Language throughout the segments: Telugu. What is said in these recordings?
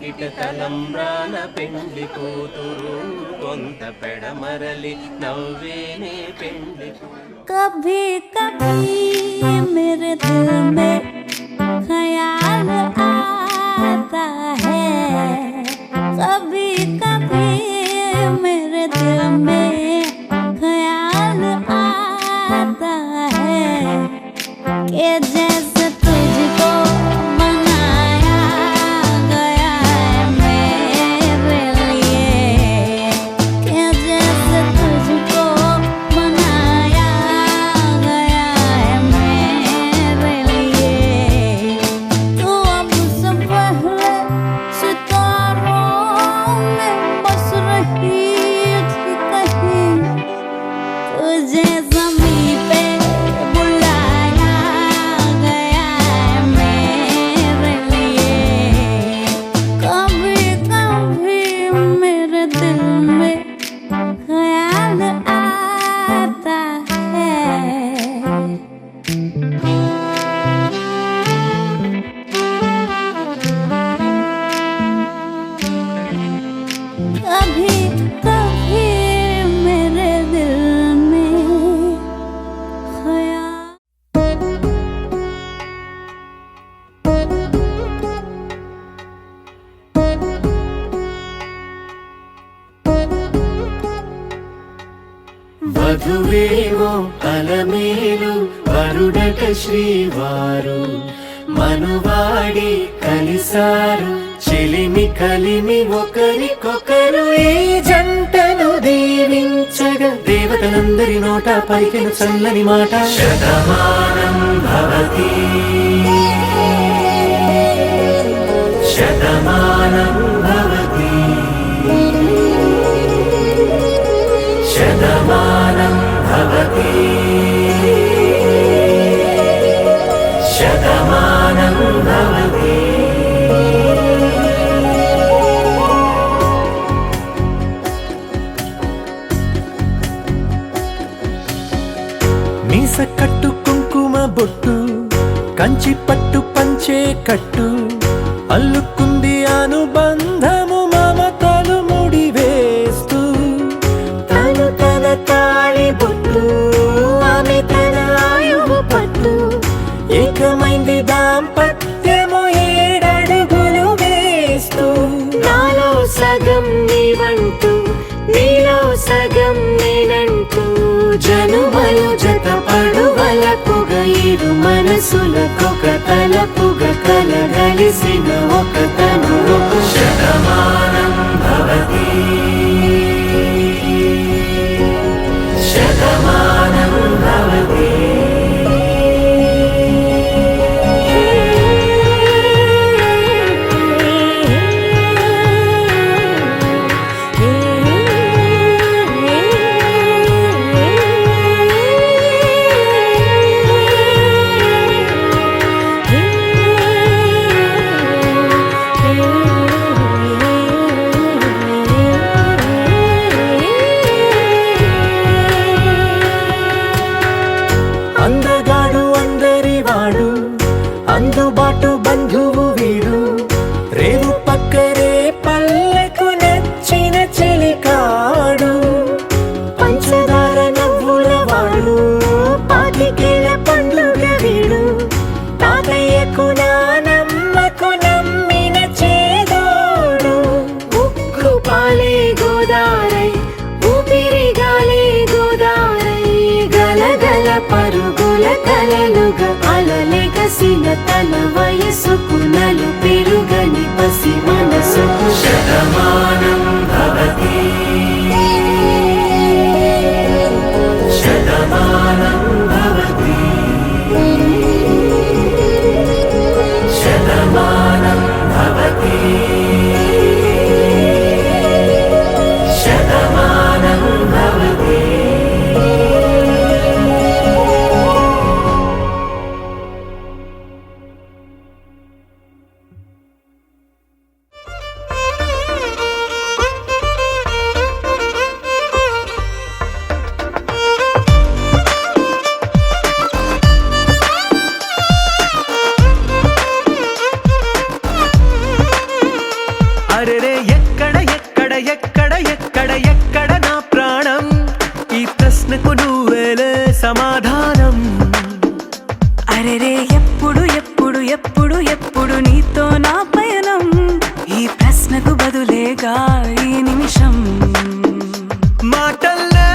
వాకిట తలంబ్రాల పెండ్లి కూతురు కొంత పెడమరలి నవ్వేనే పెండ్లి. कभी कभी मेरे दिल में ख्याल आता है, कभी कभी मेरे दिल में ख्याल आता है कि जैसे तुझको बनाया गया है मेरे लिए, कि जैसे तुझको बनाया गया है मेरे लिए। तू अब से पहले सितारों में बस रही थी कहीं, तुझे ज़मीं पे बुलाया गया है मेरे लिए। कभी कभी मेरे दिल में ख्याल आता है। कभी कभी मेरे दिल में ख्याल వధువేమో అలమేలు వరుడట శ్రీవారు మనువాడి కలిసారు చెలిమి కలిమి ఒకరికొకరు ఈ జంటను దీవించగా దేవతలందరి నోట పలికిన చల్లని మాట శతమానం భవతి శతమానం భవతి శతమానం భవతి శతమానం భవతి. మీస కట్టు కుంకుమ బొట్టు కంచి పట్టు పంచే కట్టు అల్లుకుంది అనుబంధము మమతలు ముడి వేస్తూ తను తన తాళి బొట్టు ఆమె తన ఆయువు పట్టు ఏకమైంది దాంపత్యము ఏడడుగులు వేస్తూ నాలో సగం నీవంటూ నీలో సగం నేనంటూ జనుమలు జత పడువలపుగ ఇరు మనసులకొక తలపుగ కలగలిసిన ఒక తను శతమానం భవతి శతమానం భవతి. అందగాడు అందరివాడు అందుబాటు బంధువు వీడు రేవు పక్కరే పల్లెకు నచ్చిన చెలికాడు పంచదార నవ్వుల వాడు పాతికేల పండ్లుగ వీడు తాతయ్యకు నానమ్మకు నమ్మిన చేదోడు ఉక్కు పాలే గోదారై ఊపిరి గాలే గోదారై గలగల పరుగుల కలలుగా అలలెగసిన తన వయసుకు నలు పెరుగని పసి మనసుకు శతమానం భవతి శతమానం భవతి శతమానం భవతి శతమానం భవతి. బదులేగా ఈ నిమిషం. మాటల్లే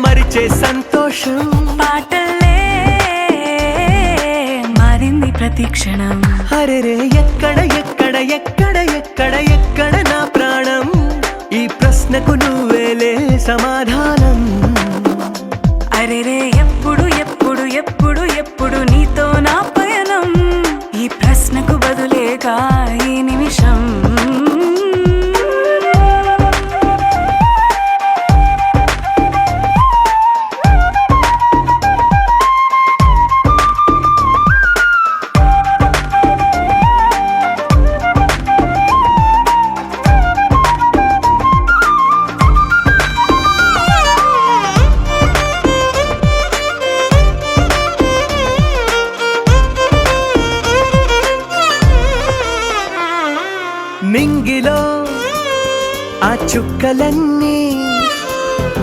మరిచే సంతోషం, పాటల్లే మారింది ప్రతి క్షణం. అరెరే ఎక్కడ ఎక్కడ ఎక్కడ ఎక్కడ ఎక్కడ నా ప్రాణం, ఈ ప్రశ్నకు నువ్వేలే సమాధానం. అరెరే ఎప్పుడు ఎప్పుడు ఎప్పుడు ఎప్పుడు నీతో నా పయనం, ఈ ప్రశ్నకు బదులేగా ఈ నిమిషం. మింగిలో ఆ చుక్కలన్నీ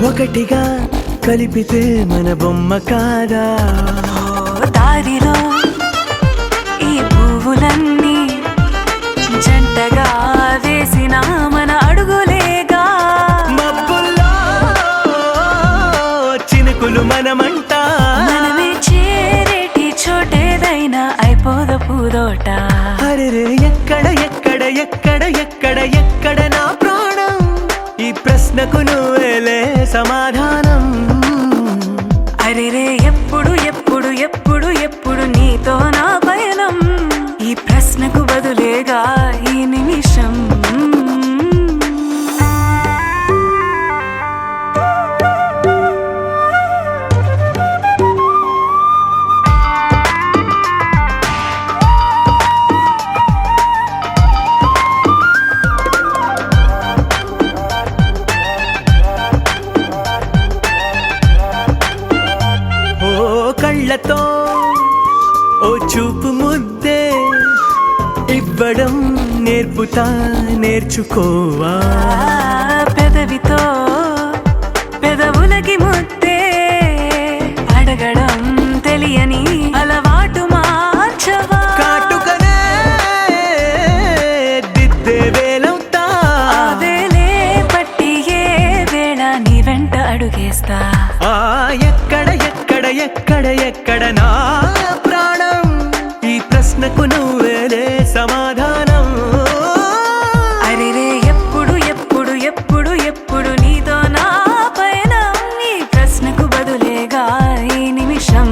ఒకటిగా కలిపితే మన బొమ్మ కాదా. దారిలో ఈ పువ్వులన్నీ జంటగా వేసిన మన అడుగులేగా. మబ్బుల్లో చినుకులు మనమంట, మనమే చేరేటి చోటేదైనా అయిపోద పూదోట. అరెరే ఎక్కడ ఎక్కడ ఎక్కడ ఎక్కడ ఎక్కడ నా ప్రాణం, ఈ ప్రశ్నకు నువ్వేలే సమాధానం. అరెరే ఎప్పుడు ఎప్పుడు ఎప్పుడు ఎప్పుడు నీతో నా పయనం, ఈ ప్రశ్నకు బదులేగా ఈ నిమిషం. కళ్ళతో ఓ చూపు ముద్దే ఇవ్వడం నేర్పుతా, నేర్చుకోవా. పెదవితో పెదవులకి ముద్దే అడగడం తెలియని అలవాటు మార్చవా. కాటుకనే దిద్దే వేలవుతా, ఆ వేలే పట్టి ఏ వేళ నీ వెంట అడుగేస్తా. ఎక్కడ ఎక్కడ ఎక్కడ ఎక్కడ నా ప్రాణం, ఈ ప్రశ్నకు నువ్వేలే సమాధానం. అరెరే ఎప్పుడు ఎప్పుడు ఎప్పుడు ఎప్పుడు నీతో నా పయనం, ఈ ప్రశ్నకు బదులేగా ఈ నిమిషం.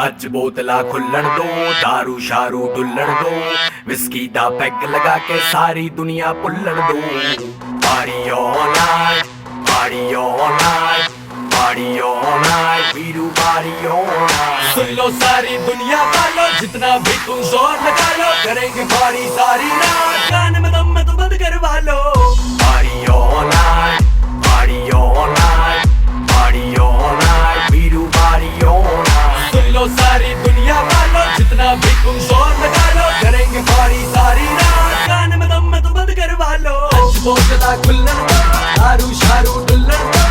ਅੱਜ ਬੋਤਲਾਂ ਖੁੱਲਣ ਦੋ, दारू शारू डुੱਲਣ ਦੋ, ਵਿਸਕੀ ਦਾ ਪੈਗ ਲਗਾ ਕੇ ਸਾਰੀ ਦੁਨੀਆ ਭੁੱਲਣ ਦੋ. Party all night, party all night, party all night, we do party all night. सुन लो सारी दुनिया वालों, जितना भी तुम जोर लगा लो, करेंगे पार्टी सारी रात, गाने में दम में तो बंद करवा लो. Party all night, party all night, party all night, we do party all night. सुन लो सारी दुनिया वालों, जितना भी तुम जोर लगा लो, करेंगे पार्टी सारी रात, गाने में दम में तो बंद करवा लो. आज बोतला खुल्लन दो, दारू शारू डुल्लन दो,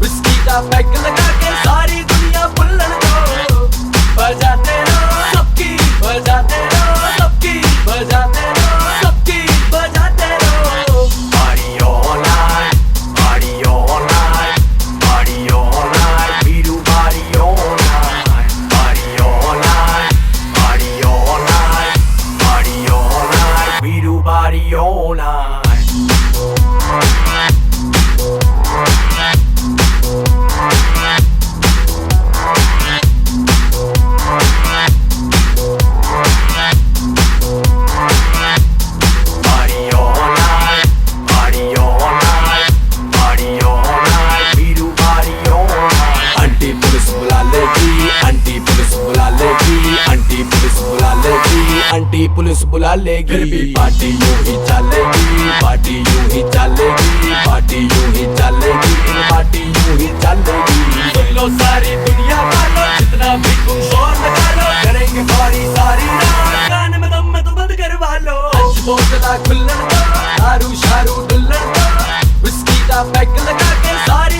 विस्की का पैग लगा के सारी दुनिया भुल्लन दो. बजाते रहो सबकी, बजाते रहो सबकी, बजाते रहो सबकी, बजाते रहो. Party all night, party all night, party all night, we do party all night. Party all night, party all night, party all night, we do party all night. Aunty police बुला लेगी, फिर भी पार्टी यूं ही चलेगी, पार्टी यूं ही चलेगी, पार्टी यूं ही चलेगी, पार्टी यूं ही चलेगी. सुन लो सारी दुनिया वालों, जितना भी तुम जोर लगा लो, करेंगे पार्टी सारी रात, गाने में दम में तो बंद करवा लो. आज बोतला खुल्लन दो, दारू शारू डुल्लण दो विस्की दा पैग लगा के सारी